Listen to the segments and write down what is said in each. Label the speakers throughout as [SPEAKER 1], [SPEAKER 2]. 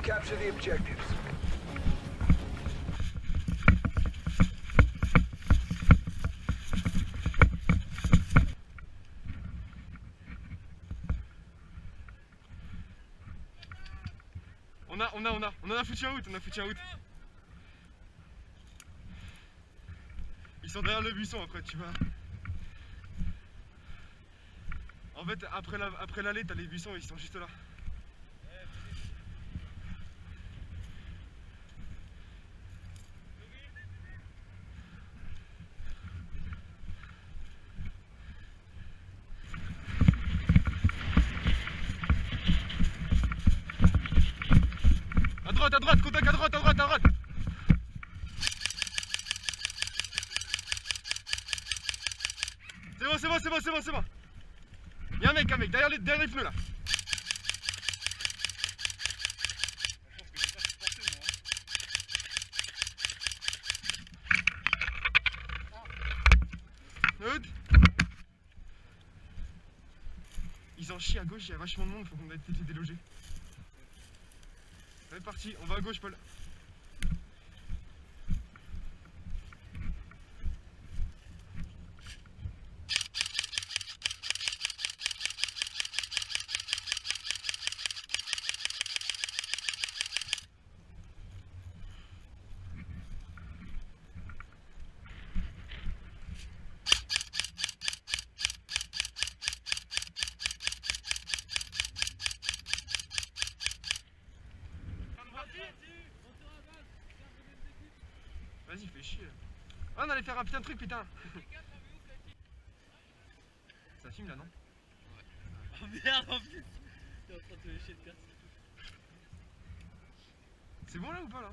[SPEAKER 1] capture the objectives.
[SPEAKER 2] On en a foutu un out, Ils sont derrière le buisson après, tu vois. En fait, après l'allée, t'as les buissons, ils sont juste là. À droite, contact à droite. C'est bon. Y'a un mec, derrière les pneus là. Ils en chient à gauche, il y a vachement de monde, faut qu'on ait été délogé. C'est parti, on va à gauche, Paul. Vas-y, fais chier. Oh, on allait faire un putain de truc, putain. Ça filme là, non?
[SPEAKER 3] Ouais. Oh merde, en plus. T'es en train de te lécher le casque.
[SPEAKER 2] C'est bon là ou pas là?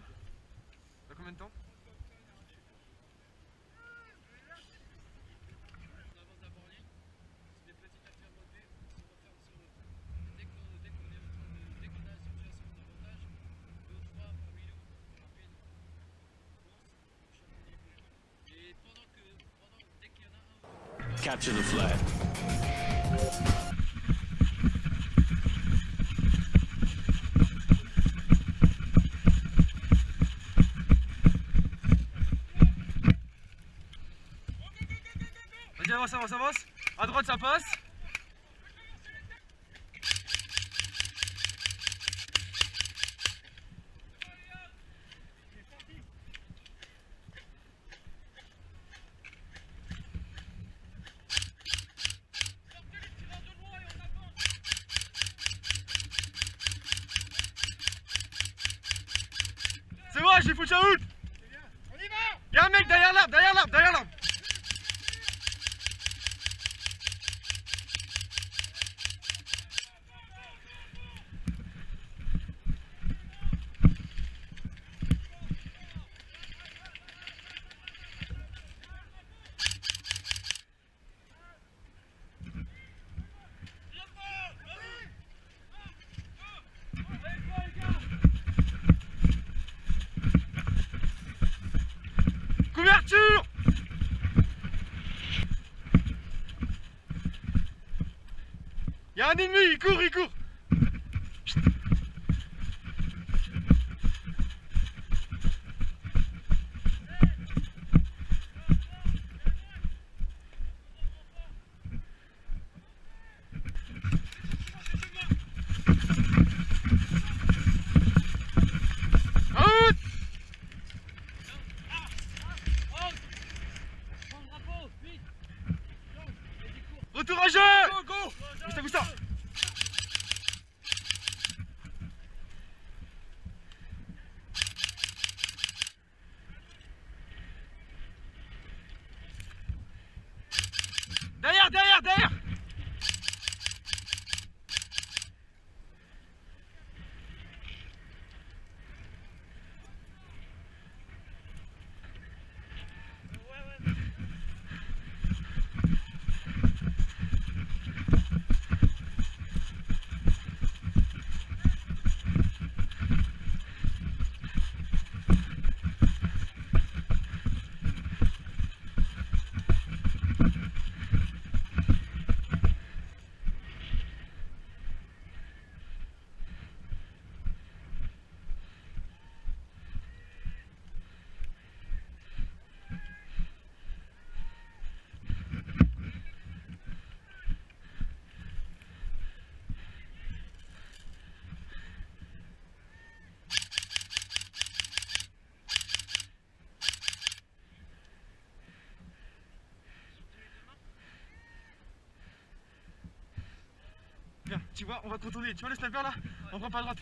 [SPEAKER 2] T'as combien de temps?
[SPEAKER 4] Capture the flag.
[SPEAKER 2] Vas-y, avance. À droite, ça passe. C'est bon, j'ai foutu un out.
[SPEAKER 3] On y va.
[SPEAKER 2] Y'a un mec derrière l'arbre. Couverture! Y'a un ennemi, il court! Out! Retour à jeu! Go! Bouge-toi! Derrière! tu vois, on va contourner. Tu vois le sniper là? On prend pas à droite.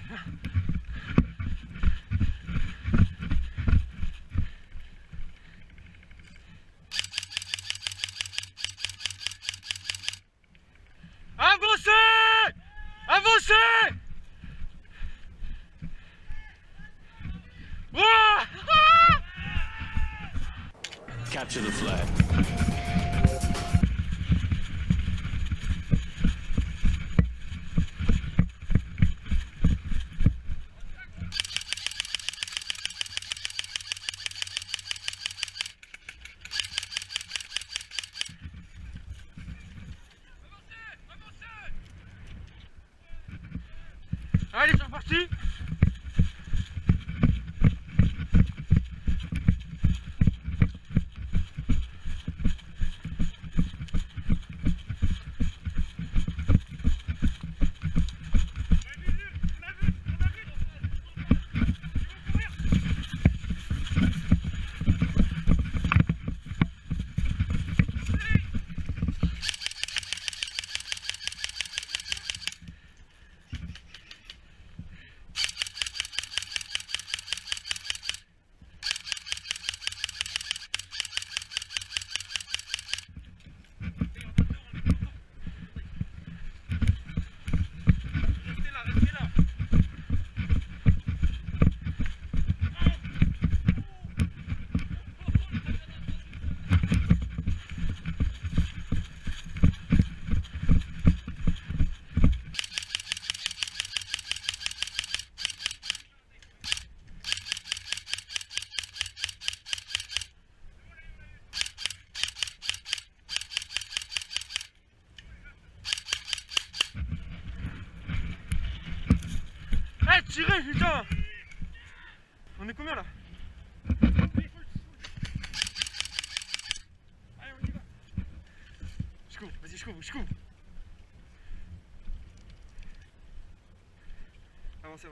[SPEAKER 2] Avancez! Avancez! Ouah!
[SPEAKER 4] Capture the flag.
[SPEAKER 2] Allez, c'est reparti! Hey, tirez, putain! On est combien là? Allez, on y va! Je cours, vas-y, je cours! Avance.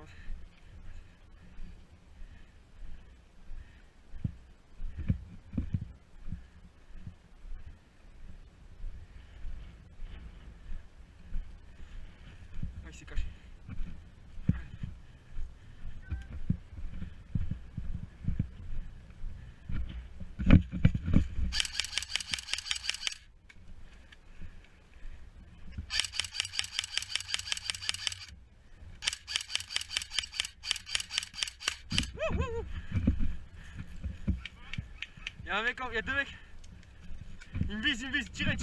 [SPEAKER 2] Ah, il s'est caché. Il y a un mec, il y a deux mecs. Il me vise, tirez!